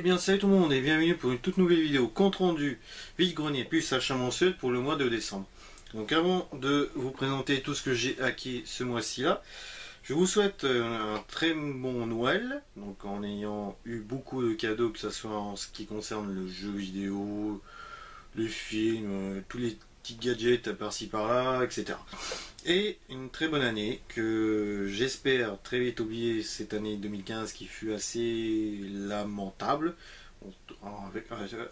Eh bien salut tout le monde et bienvenue pour une toute nouvelle vidéo compte rendu vide-grenier plus achat mensuel pour le mois de décembre. Donc avant de vous présenter tout ce que j'ai acquis ce mois-ci là, je vous souhaite un très bon Noël, donc en ayant eu beaucoup de cadeaux, que ce soit en ce qui concerne le jeu vidéo, les films, tous les petits gadgets par-ci par-là, etc. Et une très bonne année que j'espère très vite oublier cette année 2015 qui fut assez lamentable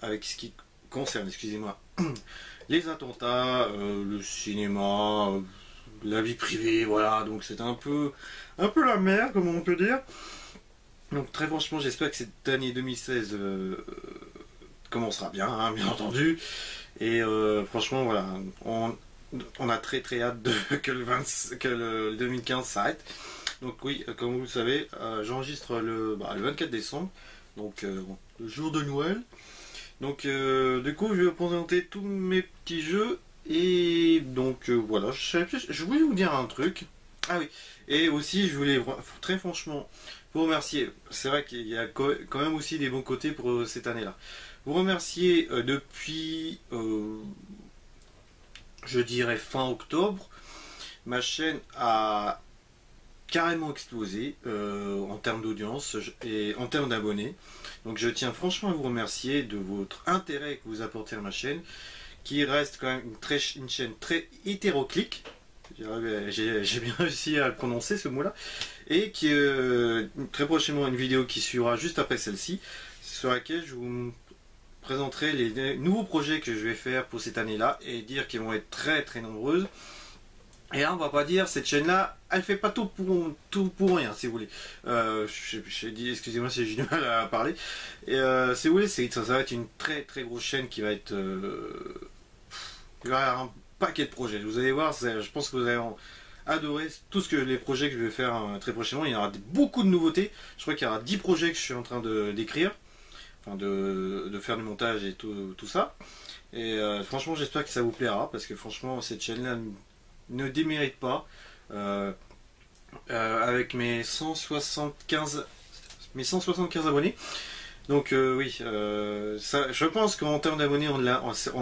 avec ce qui concerne, excusez-moi, les attentats, le cinéma, la vie privée, voilà, donc c'est un peu la merde comme on peut dire. Donc très franchement j'espère que cette année 2016 commencera bien, hein, bien entendu. Et franchement voilà, on a très hâte que le 2015 s'arrête. Donc oui, comme vous le savez, j'enregistre le 24 décembre, donc le jour de Noël. Donc du coup je vais vous présenter tous mes petits jeux. Et donc voilà, je voulais vous dire un truc. Ah oui, et aussi je voulais très franchement vous remercier. C'est vrai qu'il y a quand même aussi des bons côtés pour cette année-là. Vous remercier depuis, je dirais fin octobre, ma chaîne a carrément explosé en termes d'audience et en termes d'abonnés. Donc je tiens franchement à vous remercier de votre intérêt que vous apportez à ma chaîne, qui reste quand même une chaîne très hétéroclite. J'ai bien réussi à le prononcer ce mot-là. Et qui très prochainement une vidéo qui suivra juste après celle-ci, sur laquelle je vous présenterai les nouveaux projets que je vais faire pour cette année-là et dire qu'ils vont être très nombreuses. Et là, on va pas dire cette chaîne-là, elle fait pas tout pour rien, si vous voulez. J'ai dit, excusez-moi si j'ai du mal à parler. Et si vous voulez, ça va être une très grosse chaîne qui va être, il va y avoir un paquet de projets. Vous allez voir, je pense que vous allez adorer les projets que je vais faire très prochainement. Il y aura beaucoup de nouveautés. Je crois qu'il y aura 10 projets que je suis en train d'écrire, enfin de faire du montage et tout ça. Et franchement, j'espère que ça vous plaira parce que franchement, cette chaîne-là ne démérite pas. Avec mes 175 abonnés. Donc oui, je pense qu'en termes d'abonnés,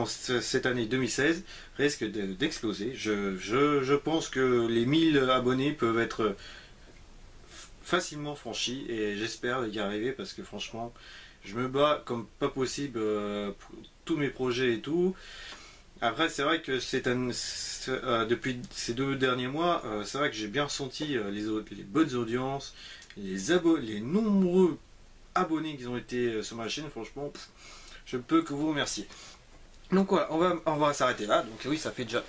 cette année 2016 risque d'exploser. Je pense que les 1000 abonnés peuvent être facilement franchis et j'espère y arriver parce que franchement, je me bats comme pas possible pour tous mes projets et tout. Après, c'est vrai que depuis ces 2 derniers mois, c'est vrai que j'ai bien ressenti les bonnes audiences, les nombreux abonnés qui ont été sur ma chaîne. Franchement, je ne peux que vous remercier. Donc voilà, on va s'arrêter là. Donc oui, ça fait déjà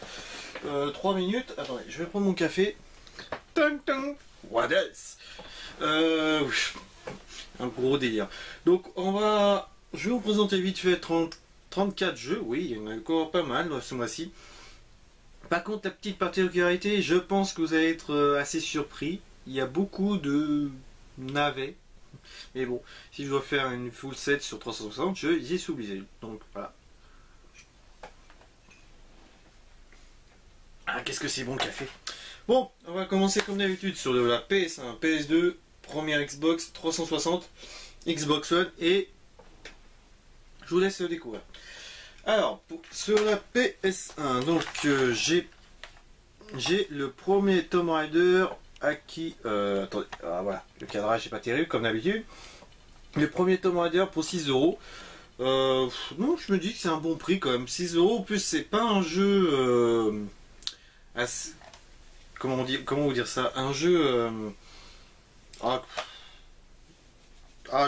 3 minutes. Attendez, je vais prendre mon café. What else? Un gros délire. Donc je vais vous présenter vite fait 34 jeux. Oui, il y en a encore pas mal ce mois-ci. Par contre, la petite particularité, je pense que vous allez être assez surpris. Il y a beaucoup de navets. Mais bon, si je dois faire une full set sur 360, j'y suis obligé. Donc voilà. Ah, qu'est-ce que c'est bon le café. Bon, on va commencer comme d'habitude sur de la PS1, PS2, première Xbox 360, Xbox One et je vous laisse le découvrir. Alors, sur la PS1, donc j'ai le premier Tomb Raider acquis. Attendez, voilà, le cadrage n'est pas terrible comme d'habitude. Le premier Tomb Raider pour 6 euros. Non, je me dis que c'est un bon prix quand même. 6 euros, en plus, c'est pas un jeu. Comment vous dire ça? Un jeu.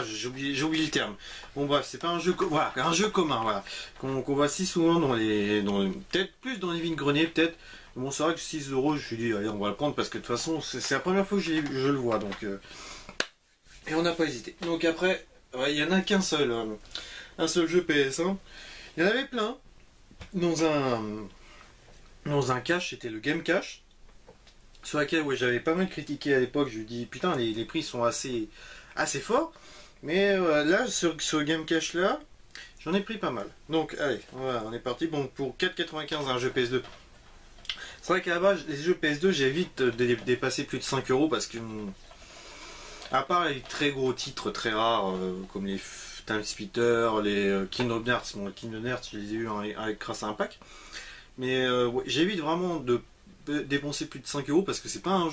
J'ai oublié le terme. Bon bref, c'est pas un jeu voilà, un jeu commun, voilà, qu'on voit si souvent peut-être plus dans les vide-greniers, peut-être. Bon, c'est vrai que 6 euros, je me suis dit allez, on va le prendre parce que de toute façon c'est la première fois que je le vois, donc et on n'a pas hésité. Donc après, il y en a qu'un seul, un seul jeu PS1. Il y en avait plein dans un cache, c'était le Game Cache, sur laquelle j'avais pas mal critiqué à l'époque. Je lui dis putain, les prix sont assez forts. Mais là, sur Game Cache là, j'en ai pris pas mal. Donc allez, voilà, on est parti. Bon, pour 4,95 un jeu PS2. C'est vrai qu'à la base, les jeux PS2, j'ai vite dépassé plus de 5 euros parce que, à part les très gros titres très rares, comme les Time Splitter, les Kingdom Hearts. Bon, les Kingdom Hearts, je les ai eu grâce à un pack. Mais ouais, j'évite vraiment de dépenser plus de 5 euros parce que c'est pas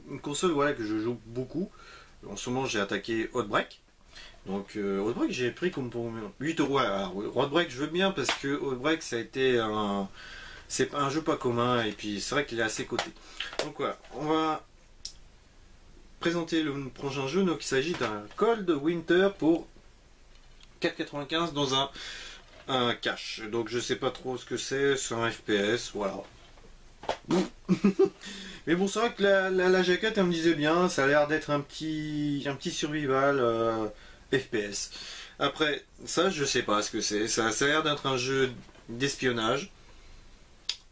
une console voilà, que je joue beaucoup. En ce moment, j'ai attaqué Outbreak. Donc, Outbreak, j'ai pris comme pour 8 euros. Alors, Outbreak, je veux bien parce que Outbreak, ça a été un. C'est un jeu pas commun et puis c'est vrai qu'il est assez coté. Donc voilà, on va présenter le prochain jeu. Donc il s'agit d'un Cold Winter pour 4,95 dans un cache. Donc je sais pas trop ce que c'est un FPS, voilà. Mais bon, c'est vrai que la jaquette elle me disait bien, ça a l'air d'être un petit survival FPS. Après ça, je sais pas ce que c'est. Ça a l'air d'être un jeu d'espionnage.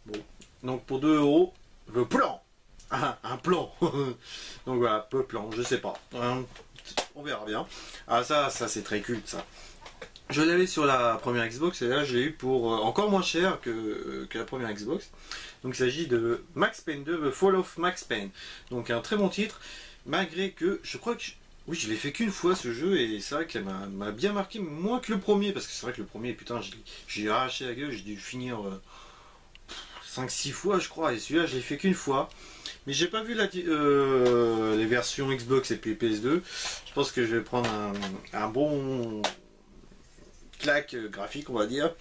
Bon, donc pour 2 euros, le plan. Ah, un plan. Donc voilà, peu plan, je sais pas. On verra bien. Ah ça c'est très culte ça. Je l'avais sur la première Xbox et là je l'ai eu pour encore moins cher que la première Xbox. Donc il s'agit de Max Payne 2, The Fall of Max Payne. Donc un très bon titre, malgré que je crois que oui, je l'ai fait qu'une fois ce jeu et c'est vrai qu'elle m'a bien marqué, moins que le premier, parce que c'est vrai que le premier, putain, j'ai arraché la gueule, j'ai dû finir 5-6 fois je crois, et celui-là je l'ai fait qu'une fois. Mais j'ai pas vu les versions Xbox et puis PS2. Je pense que je vais prendre un bon claque graphique, on va dire.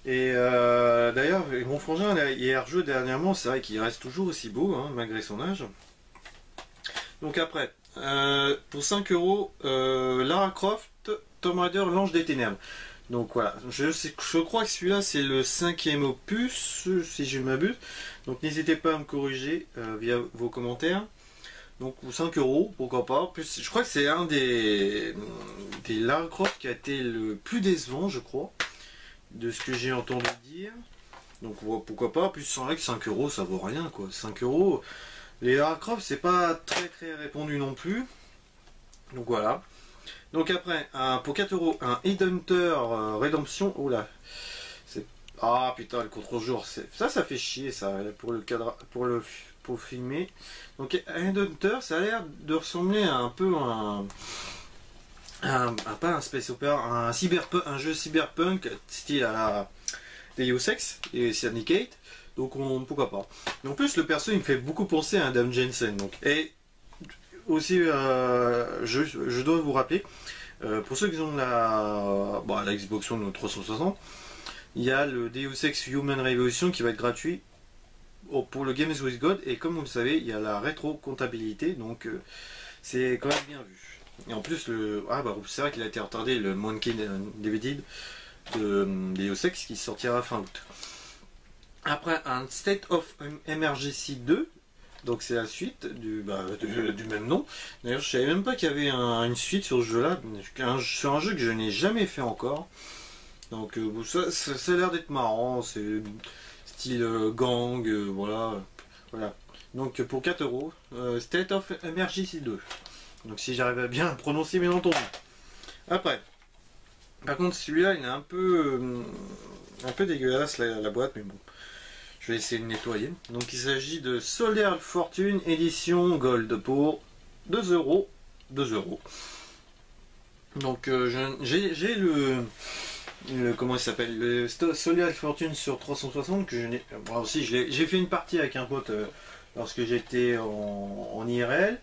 Et d'ailleurs, mon frangin il a rejoué dernièrement, c'est vrai qu'il reste toujours aussi beau, hein, malgré son âge. Donc après, pour 5 euros, Lara Croft, Tomb Raider, l'Ange des Ténèbres. Donc voilà, je crois que celui-là c'est le 5e opus, si je ne m'abuse. Donc n'hésitez pas à me corriger via vos commentaires. Donc pour 5 euros, pourquoi pas. Plus, je crois que c'est un des Lara Croft qui a été le plus décevant, je crois, de ce que j'ai entendu dire. Donc pourquoi pas. Plus c'est vrai que 5 euros ça vaut rien quoi. 5 euros, les Lara Croft c'est pas très répandu non plus. Donc voilà. Donc après, pour 4 euros, un Headhunter Redemption. Oh là, ah putain, le contre-jour, ça fait chier ça pour le cadre, pour filmer. Donc Headhunter, ça a l'air de ressembler à un peu pas un space opera, un jeu cyberpunk style à la Deus Ex et Syndicate. Donc pourquoi pas. Et en plus le perso il me fait beaucoup penser à un Dame Jensen. Donc et aussi je dois vous rappeler, pour ceux qui ont la Xbox One 360, il y a le Deus Ex Human Revolution qui va être gratuit pour le Games with God, et comme vous le savez il y a la rétro-comptabilité, donc c'est quand même bien vu. Et en plus c'est vrai qu'il a été retardé, le Monkey DVD de Deus Ex qui sortira fin août. Après un State of Emergency 2. Donc c'est la suite du même nom. D'ailleurs je savais même pas qu'il y avait une suite sur ce jeu là, sur un jeu que je n'ai jamais fait encore. Donc ça a l'air d'être marrant, c'est style gang, voilà. Donc pour 4 euros, State of Emergency 2. Donc si j'arrive à bien prononcer bien entendu. Après, par contre celui-là il est un peu dégueulasse la boîte, mais bon. Je vais essayer de nettoyer. Donc il s'agit de Soldier Fortune édition Gold pour 2 euros. 2 euros. Donc j'ai le comment il s'appelle, le Soldier Fortune sur 360 que je n'ai. Moi aussi j'ai fait une partie avec un pote lorsque j'étais en IRL.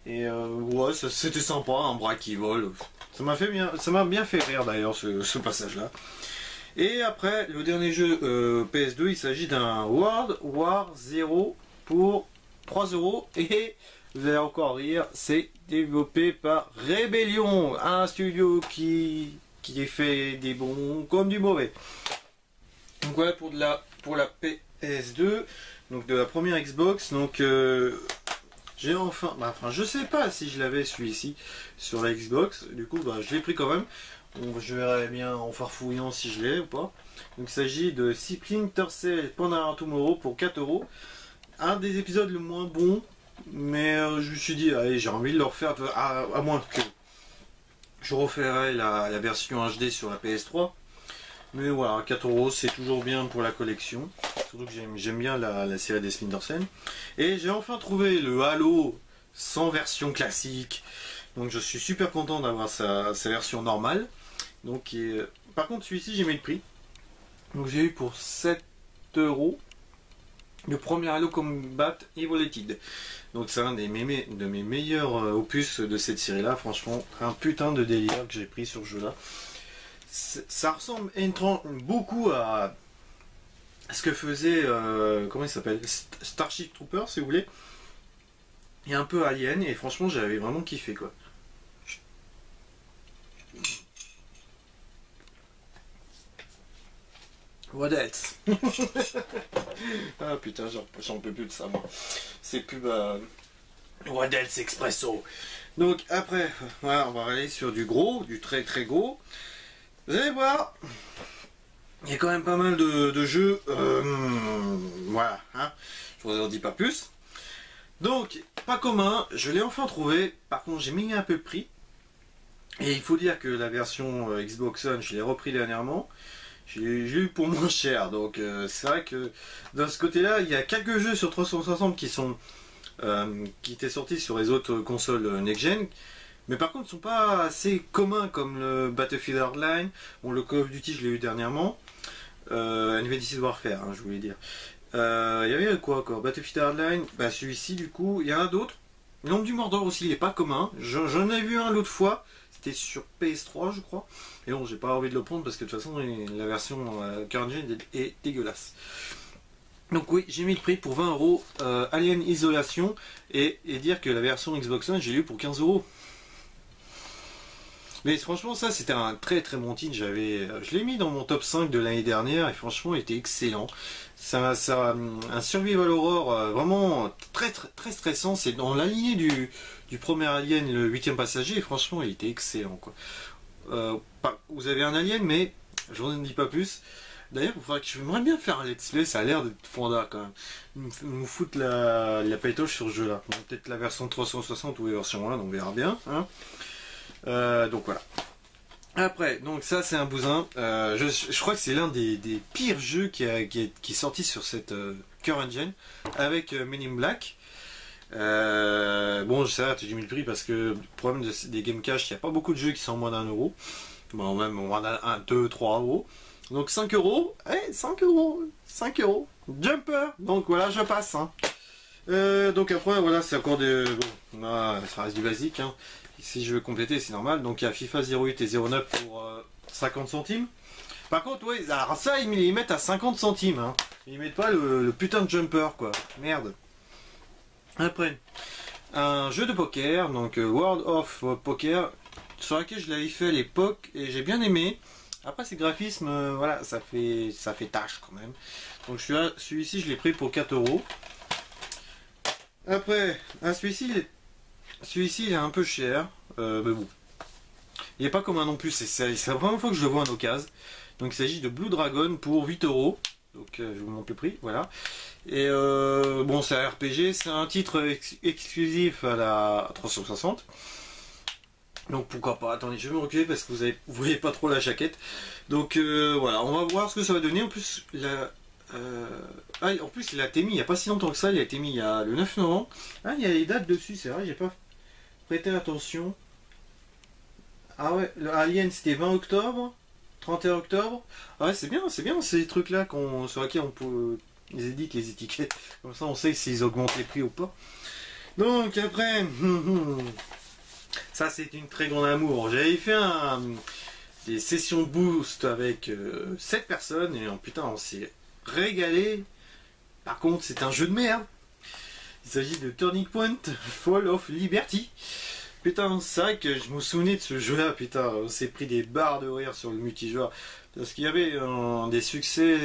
Et ouais, c'était sympa, un bras qui vole. Ça m'a bien fait rire d'ailleurs ce passage là. Et après, le dernier jeu PS2, il s'agit d'un World War 0 pour 3 euros. Et vous allez encore rire, c'est développé par Rebellion, un studio qui fait des bons comme du mauvais. Donc voilà pour la PS2, donc de la première Xbox. Donc j'ai enfin, je sais pas si je l'avais celui-ci sur la Xbox. Du coup, je l'ai pris quand même. Je verrai bien en farfouillant si je l'ai ou pas. Donc il s'agit de Splinter Cell Pandora Tomorrow pour 4 euros. Un des épisodes le moins bon, mais je me suis dit, allez, j'ai envie de le refaire, à moins que je referai la version HD sur la PS3. Mais voilà, 4 euros c'est toujours bien pour la collection. Surtout que j'aime bien la série des Splinter Cell. Et j'ai enfin trouvé le Halo sans version classique. Donc je suis super content d'avoir sa version normale. Donc, par contre celui-ci j'ai mis le prix. Donc j'ai eu pour 7 euros le premier Halo Combat Evoluted. Donc c'est un de mes meilleurs opus de cette série là. Franchement un putain de délire que j'ai pris sur ce jeu là. Ça ressemble beaucoup à ce que faisait, comment il s'appelle, Starship Troopers si vous voulez. Et un peu Alien, et franchement j'avais vraiment kiffé quoi. What else? Ah putain, j'en peux plus de ça moi. C'est plus What else Expresso. Donc après, voilà, on va aller sur du gros, du très très gros. Vous allez voir, il y a quand même pas mal de jeux. Voilà, hein. Je vous en dis pas plus. Donc, pas commun, je l'ai enfin trouvé. Par contre, j'ai mis un peu le prix. Et il faut dire que la version Xbox One, je l'ai repris dernièrement. J'ai eu pour moins cher. Donc, c'est vrai que dans ce côté-là, il y a quelques jeux sur 360 qui étaient sortis sur les autres consoles next-gen. Mais par contre, ils ne sont pas assez communs comme le Battlefield Hardline. Bon, le Call of Duty, je l'ai eu dernièrement. Infinity Warfare, hein, je voulais dire. Il y avait quoi encore? Battlefield Hardline, bah celui-ci du coup, il y en a d'autres. L'Ombre du Mordor aussi, il n'est pas commun. J'en ai vu un l'autre fois, c'était sur PS3 je crois. Et non, j'ai pas envie de le prendre parce que de toute façon la version current gen est dégueulasse. Donc oui, j'ai mis le prix pour 20 euros Alien Isolation et dire que la version Xbox One, j'ai eu pour 15 euros. Mais franchement, ça c'était un très très bon titre. Je l'ai mis dans mon top 5 de l'année dernière et franchement, il était excellent. Ça un survival horror vraiment très très stressant. C'est dans la lignée du premier Alien, le 8e passager. Et franchement, il était excellent quoi. Vous avez un Alien, mais je vous en dis pas plus. D'ailleurs, j'aimerais bien faire un let's play. Ça a l'air d'être fonda quand même. Nous foutre la pétoche sur ce jeu-là. Peut-être la version 360 ou la version 1, on verra bien. Hein. Donc voilà. Après, donc ça c'est un bousin. Je crois que c'est l'un des pires jeux qui est sorti sur cette current gen avec Men in Black. Bon, ça j'ai mis le prix parce que le problème des Game Cash, il n'y a pas beaucoup de jeux qui sont en moins d'1 euro. Bon, même moins d'1, 2, 3 euros. Donc 5 euros. 5 euros. 5 euros. Jumper. Donc voilà, je passe. Hein. Donc après, voilà, c'est encore des. Bon, ça reste du basique. Hein. Si je veux compléter, c'est normal. Donc il y a FIFA 08 et 09 pour 50 centimes. Par contre, oui, alors ça, ils les mettent à 50 centimes. Hein. Ils mettent pas le putain de jumper, quoi. Merde. Après, un jeu de poker, donc World of Poker, sur lequel je l'avais fait à l'époque et j'ai bien aimé. Après, ces graphismes, voilà, ça fait tâche quand même. Donc celui-ci, je l'ai pris pour 4 euros. Après, celui-ci, il est un peu cher, mais bon. Il n'est pas commun non plus, c'est la première fois que je le vois en occasion. Donc il s'agit de Blue Dragon pour 8 euros. Donc je vous montre le prix, voilà. Et bon, c'est un RPG, c'est un titre exclusif à la 360. Donc pourquoi pas, attendez, je vais me reculer parce que vous voyez pas trop la jaquette. Donc voilà, on va voir ce que ça va donner. En plus, en plus il a été mis il n'y a pas si longtemps que ça, il a été mis il y a le 9 novembre. Ah, il y a les dates dessus, c'est vrai, j'ai pas prêté attention. Ah ouais, le Alien c'était 20 octobre, 31 octobre. Ah ouais, c'est bien ces trucs là sur lesquels on peut les éditer les étiquettes. Comme ça on sait s'ils augmentent les prix ou pas. Donc après, ça c'est une très grande amour. J'avais fait des sessions boost avec 7 personnes et putain on s'est régalé. Par contre c'est un jeu de merde. Il s'agit de Turning Point Fall of Liberty. Putain, c'est vrai que je me souvenais de ce jeu-là, putain, on s'est pris des barres de rire sur le multijoueur. Parce qu'il y avait des succès,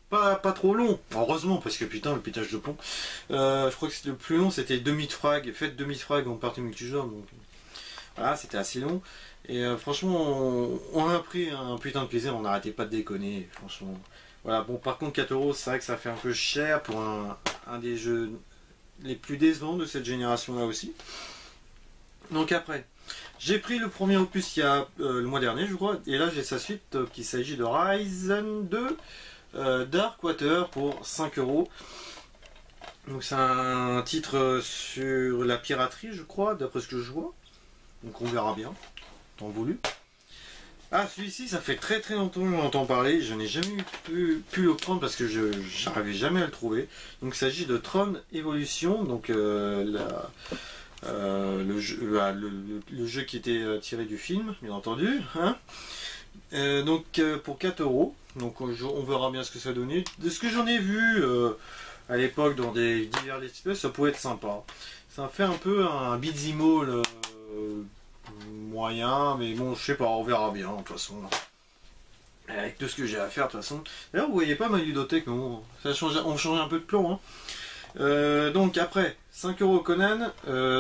pas trop longs, heureusement, parce que putain, le pétage de plomb. Je crois que le plus long, c'était demi-frag, faites demi-frag en partie multijoueur, donc voilà, c'était assez long. Et franchement, on a pris un putain de plaisir, on n'arrêtait pas de déconner, franchement. Voilà, bon, par contre, 4 euros, c'est vrai que ça fait un peu cher pour un des jeux les plus décevants de cette génération-là aussi. Donc après, j'ai pris le premier opus il y a le mois dernier je crois, et là j'ai sa suite qui s'agit de Ryzen 2 Darkwater pour 5 euros. Donc c'est un titre sur la piraterie je crois, d'après ce que je vois. donc on verra bien, tant voulu. Ah, celui-ci, ça fait très très longtemps que j'en entends parler, je n'ai jamais pu le prendre parce que je n'arrivais jamais à le trouver. Donc il s'agit de Tron Evolution, donc le jeu qui était tiré du film, bien entendu. Hein. Donc pour 4 euros, donc on verra bien ce que ça donnait. De ce que j'en ai vu à l'époque dans des divers let's play, ça pouvait être sympa. Ça fait un peu un beat'em all moyen, mais bon, je sais pas, on verra bien de toute façon. Avec tout ce que j'ai à faire de toute façon. D'ailleurs, vous voyez pas ma ludothèque, mais bon, ça change, on change un peu de plan. Hein. Donc après, 5 euros Conan,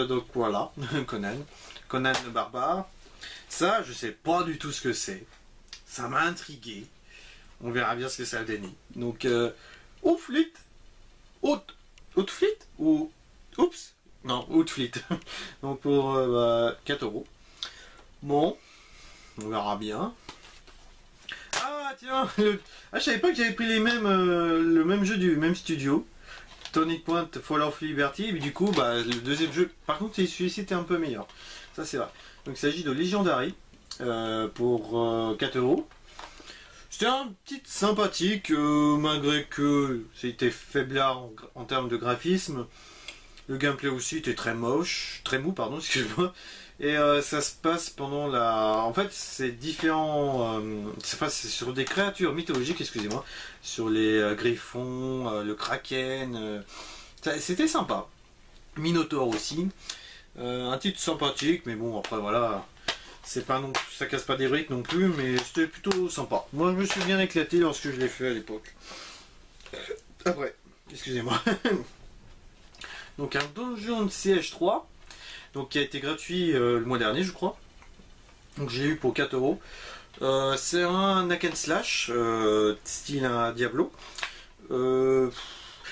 donc voilà, Conan le barbare. Ça, je sais pas du tout ce que c'est. Ça m'a intrigué. On verra bien ce que ça a donné. Donc, Outfleet. Outfleet ou Oups. Non, Outfleet. Donc pour 4 euros. Bon, on verra bien. Ah tiens, je savais pas que j'avais pris les mêmes, le même jeu du même studio. Tonic Point Fall of Liberty. Mais du coup, le deuxième jeu. Par contre, celui-ci était un peu meilleur. Ça c'est vrai. Donc il s'agit de Legendary pour 4 euros. C'était un petit sympathique, malgré que c'était faiblard en termes de graphisme. Le gameplay aussi était très moche, très mou, pardon, excusez-moi. Et ça se passe pendant la... En fait, c'est différent... c'est sur des créatures mythologiques, excusez-moi. Sur les griffons, le kraken... c'était sympa. Minotaur aussi. Un titre sympathique, mais bon, après voilà... C'est pas non, ça casse pas des briques non plus, mais c'était plutôt sympa. Moi, je me suis bien éclaté lorsque je l'ai fait à l'époque. Après, excusez-moi. Donc un Donjon Siege 3, donc qui a été gratuit le mois dernier, je crois. Donc j'ai eu pour 4 euros. C'est un hack and slash, style un Diablo.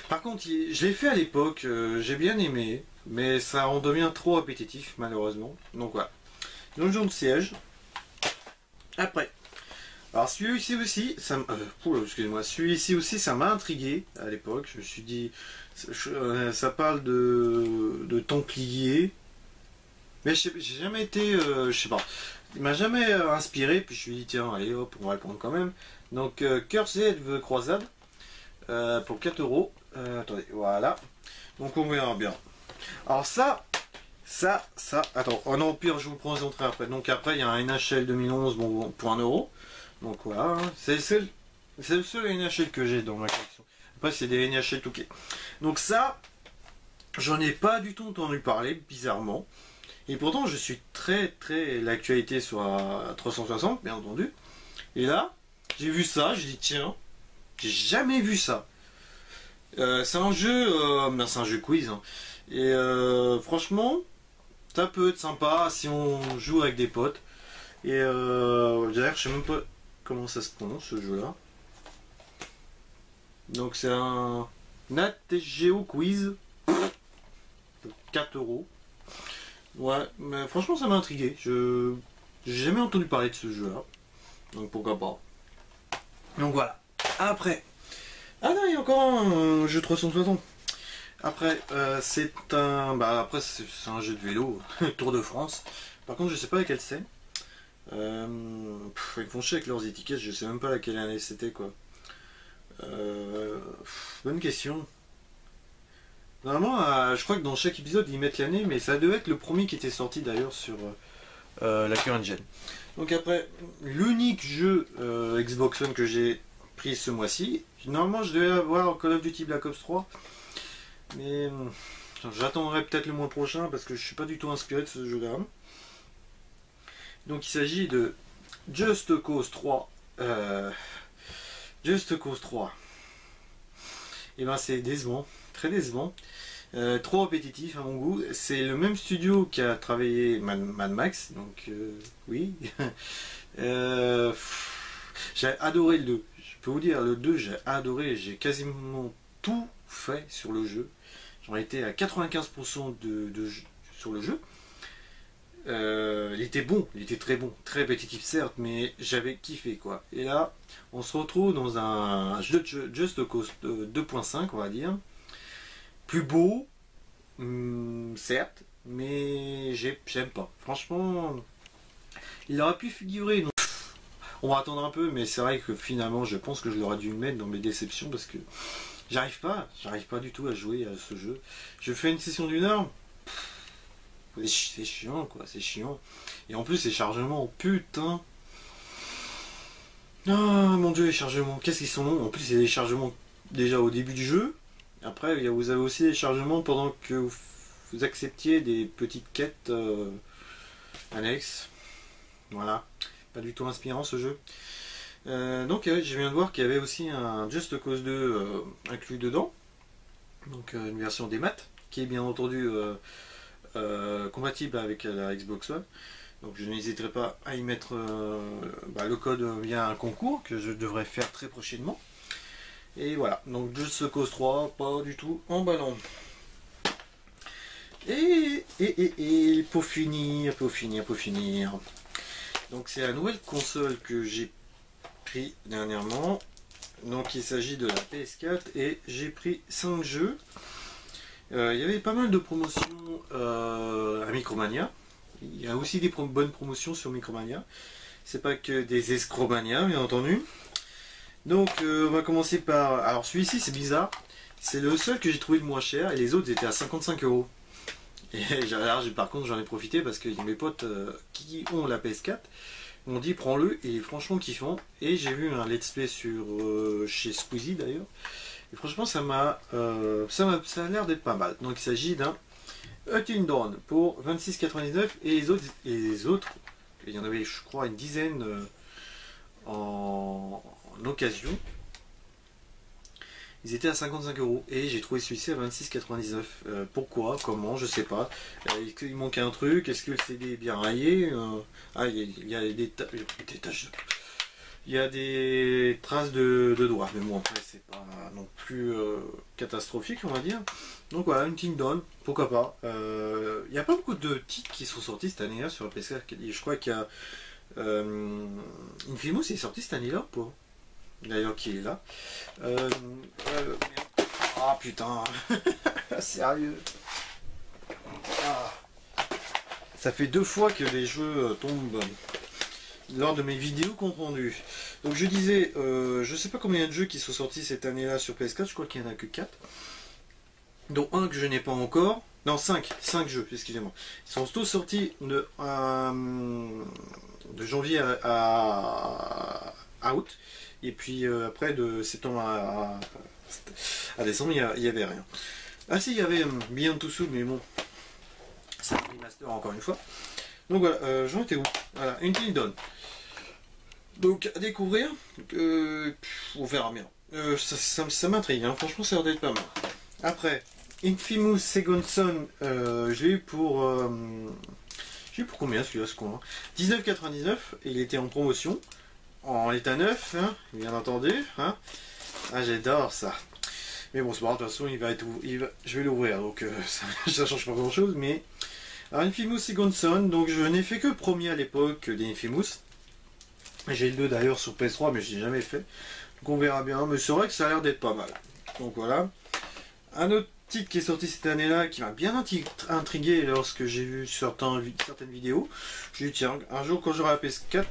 Par contre, je l'ai fait à l'époque, j'ai bien aimé, mais ça en devient trop répétitif, malheureusement. Donc voilà. Donjon de siège. Après. Alors celui-ci aussi, excusez-moi, celui-ci aussi, ça m'a intrigué à l'époque. Je me suis dit, ça parle de Templiers, mais j'ai jamais été, je sais pas, il m'a jamais inspiré. Puis je me suis dit tiens, allez hop, on va le prendre quand même. Donc Cursed the Crusade pour 4 euros. Attendez, voilà. Donc on verra bien. Alors ça, attends, oh non, au pire, je vous le présenterai après. Donc après, il y a un NHL 2011 bon, pour 1 euro. Donc voilà, c'est le seul NHL que j'ai dans ma collection. Après, c'est des NHL Touquet. Donc ça, j'en ai pas du tout entendu parler, bizarrement. Et pourtant, je suis très l'actualité sur 360, bien entendu. Et là, j'ai vu ça, j'ai dit tiens, j'ai jamais vu ça. C'est un jeu quiz. Hein. Et franchement, ça peut être sympa si on joue avec des potes. Et d'ailleurs, je sais même pas comment ça se prononce ce jeu-là. Donc c'est un Nat Geo Quiz pour 4 euros. Ouais, mais franchement ça m'a intrigué. J'ai jamais entendu parler de ce jeu-là. Donc pourquoi pas. Donc voilà. Après. Ah non, il y a encore un jeu 360. Après, c'est un. Après, c'est un jeu de vélo, Tour de France. Par contre, je sais pas laquelle c'est. Ils font chier avec leurs étiquettes, je sais même pas laquelle année c'était quoi. Bonne question. Normalement, je crois que dans chaque épisode ils mettent l'année, mais ça devait être le premier qui était sorti d'ailleurs sur la current gen. Donc après, l'unique jeu Xbox One que j'ai pris ce mois-ci, normalement je devais avoir Call of Duty Black Ops 3. Mais j'attendrai peut-être le mois prochain parce que je suis pas du tout inspiré de ce jeu-là. Donc il s'agit de Just Cause 3. Just Cause 3. Et ben c'est décevant, très décevant. Trop répétitif à mon goût. C'est le même studio qui a travaillé Mad Max, donc oui. J'ai adoré le 2. Je peux vous dire, le 2 j'ai adoré, j'ai quasiment tout fait sur le jeu. J'en étais à 95% sur le jeu. Il était bon, il était très bon, très répétitif certes, mais j'avais kiffé quoi. Et là, on se retrouve dans un jeu de Just Cause 2.5 on va dire. Plus beau, certes, mais j'aime pas. Franchement, il aurait pu figurer. Donc, on va attendre un peu, mais c'est vrai que finalement, je pense que je l'aurais dû mettre dans mes déceptions parce que j'arrive pas du tout à jouer à ce jeu. Je fais une session d'une heure, c'est chiant quoi, c'est chiant. Et en plus, les chargements, putain. Ah mon dieu, les chargements, qu'est-ce qu'ils sont longs. En plus, il y a des chargements déjà au début du jeu. Après, vous avez aussi des chargements pendant que vous acceptiez des petites quêtes annexes. Voilà, pas du tout inspirant ce jeu. Donc je viens de voir qu'il y avait aussi un Just Cause 2 inclus dedans. Donc une version des maths, qui est bien entendu compatible avec la Xbox One. Donc je n'hésiterai pas à y mettre le code via un concours que je devrais faire très prochainement. Et voilà, donc Just Cause 3, pas du tout emballant. Et pour finir, donc c'est la nouvelle console que j'ai pris dernièrement. Donc il s'agit de la PS4 et j'ai pris 5 jeux. Il y avait pas mal de promotions à Micromania. Il y a aussi des bonnes promotions sur Micromania. C'est pas que des escromania, bien entendu. Donc on va commencer par... Alors celui-ci c'est bizarre. C'est le seul que j'ai trouvé le moins cher et les autres étaient à 55 €. Et par contre j'en ai profité parce que mes potes qui ont la PS4 m'ont dit prends-le et franchement kiffant. Et j'ai vu un let's play sur chez Squeezie d'ailleurs. Et franchement ça a l'air d'être pas mal. Donc il s'agit d'un Until Dawn pour 26,99 et les autres, il y en avait je crois une dizaine en occasion. Ils étaient à 55 € et j'ai trouvé celui-ci à 26,99. Pourquoi? Comment? Je sais pas. Est-ce qu'il manque un truc? Est-ce que le CD est bien rayé? Ah, il y a des taches. Il y a des traces de doigts, mais bon après c'est pas non plus catastrophique on va dire. Donc voilà, Until Dawn, pourquoi pas. Il n'y a pas beaucoup de titres qui sont sortis cette année-là sur la PS4. Je crois qu'il y a Infamous est sorti cette année-là, pas d'ailleurs qui est là. Ah putain, sérieux. Ah. Ça fait 2 fois que les jeux tombent lors de mes vidéos compte rendu. Donc je disais, je sais pas combien de jeux qui sont sortis cette année-là sur PS4, je crois qu'il n'y en a que 4. Dont un que je n'ai pas encore. Non, 5 jeux, excusez-moi. Ils sont tous sortis de janvier à août. Et puis après de septembre à décembre, il n'y avait rien. Ah si, il y avait Beyond Two Souls, mais bon, c'est un remaster encore une fois. Donc voilà, j'en étais où? Voilà, Until Dawn. Donc à découvrir, on verra bien. Ça m'intrigue, hein. Franchement ça a l'air d'être pas mal. Après, Infamous Second Son, je l'ai eu pour... combien celui-là, ce con, hein, 19,99 et il était en promotion, en état neuf, hein, bien entendu. Hein. Ah j'adore ça. Mais bon c'est pas grave, de toute façon je vais l'ouvrir, donc ça change pas grand chose, mais... Alors Infamous Second Son, donc je n'ai fait que le premier à l'époque des Infamous. J'ai le 2 d'ailleurs sur PS3 mais je l'ai jamais fait. Donc on verra bien, mais c'est vrai que ça a l'air d'être pas mal. Donc voilà. Un autre titre qui est sorti cette année-là qui m'a bien intrigué lorsque j'ai vu certaines vidéos. Je dit tiens, un jour quand j'aurai la PS4,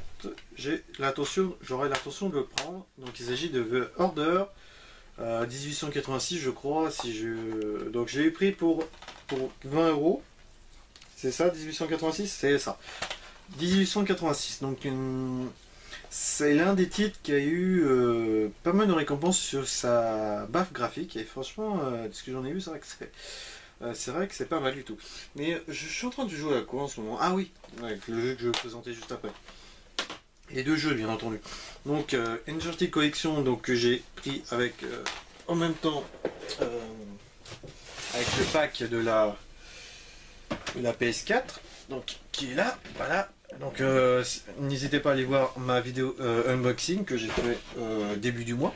j'aurai l'intention de le prendre. Donc il s'agit de The Order 1886 je crois. Donc je l'ai pris pour 20 €. C'est ça, 1886? C'est ça. 1886. Donc, c'est l'un des titres qui a eu pas mal de récompenses sur sa baffe graphique. Et franchement, de ce que j'en ai vu, c'est vrai que c'est pas mal du tout. Mais je suis en train de jouer à quoi en ce moment? Ah oui, avec le jeu que je vais vous présenter juste après. Et 2 jeux, bien entendu. Donc, Uncharted Collection, donc, que j'ai pris avec, en même temps, avec le pack de la PS4, donc qui est là, voilà. Donc n'hésitez pas à aller voir ma vidéo unboxing que j'ai fait début du mois,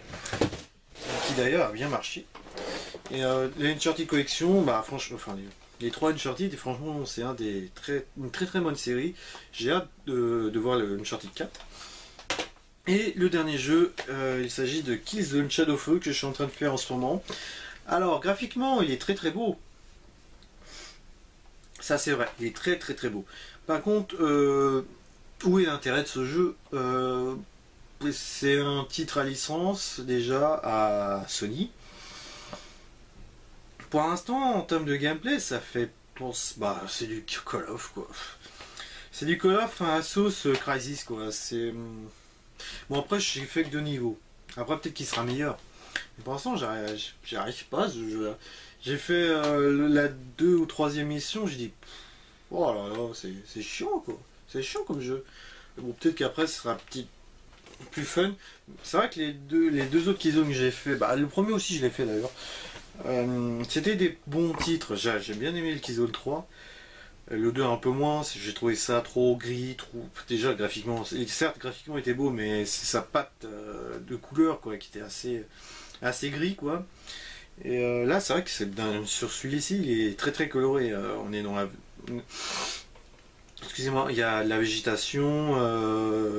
qui d'ailleurs a bien marché. Et les Uncharted Collection, bah franchement, enfin les 3 Uncharted, franchement c'est une très bonne série. J'ai hâte de voir le Uncharted 4. Et le dernier jeu, il s'agit de Kiss the Shadowfall que je suis en train de faire en ce moment. Alors graphiquement il est très beau. Ça c'est vrai, il est très très très beau. Par contre, où est l'intérêt de ce jeu? C'est un titre à licence déjà à Sony. Pour l'instant, en termes de gameplay, ça fait bah c'est du Call of quoi. C'est du Call of à sauce Crysis quoi. C'est bon après j'ai fait que 2 niveaux. Après peut-être qu'il sera meilleur. Mais pour l'instant j'arrive pas ce jeu. J'ai fait la 2 ou 3e mission, j'ai dit oh là là c'est chiant quoi. C'est chiant comme jeu. Bon peut-être qu'après ce sera petit plus fun. C'est vrai que les deux autres Killzone que j'ai fait, bah le premier aussi je l'ai fait d'ailleurs. C'était des bons titres. J'ai bien aimé le Killzone 3. Le 2 un peu moins, j'ai trouvé ça trop gris, trop. Déjà graphiquement, certes graphiquement il était beau, mais c'est sa patte de couleur quoi, qui était assez gris quoi. Et là c'est vrai que sur celui-ci il est très très coloré. On est dans la. Excusez-moi, il y a de la végétation,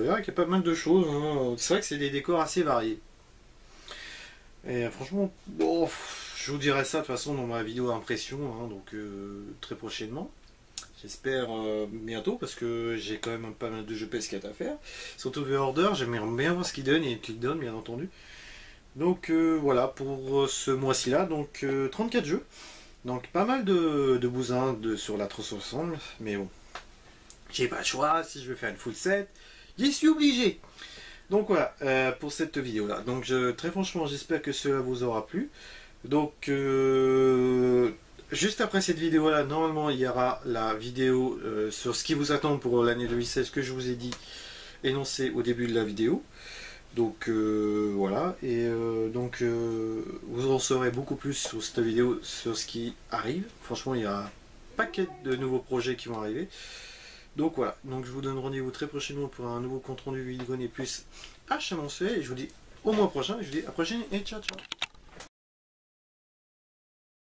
il y a pas mal de choses. Hein. C'est vrai que c'est des décors assez variés. Et franchement, bon, je vous dirai ça de toute façon dans ma vidéo impression, hein, donc très prochainement. J'espère bientôt parce que j'ai quand même pas mal de jeux PS4 à faire. Surtout The Order, j'aimerais bien voir ce qu'ils donnent et qu'ils donnent bien entendu. Donc voilà pour ce mois-ci là, donc 34 jeux. Donc pas mal de bousins sur la 360, mais bon. J'ai pas le choix, si je veux faire une full set, j'y suis obligé. Donc voilà, pour cette vidéo là. Donc très franchement, j'espère que cela vous aura plu. Donc juste après cette vidéo là, normalement il y aura la vidéo sur ce qui vous attend pour l'année 2016 que je vous ai dit énoncé au début de la vidéo. Donc voilà, et donc vous en saurez beaucoup plus sur cette vidéo, sur ce qui arrive. Franchement, il y a un paquet de nouveaux projets qui vont arriver. Donc voilà, donc je vous donne rendez-vous très prochainement pour un nouveau compte rendu Vide Grenier plus à Chamoncelet. Et je vous dis au mois prochain, et je vous dis à la prochaine et ciao ciao.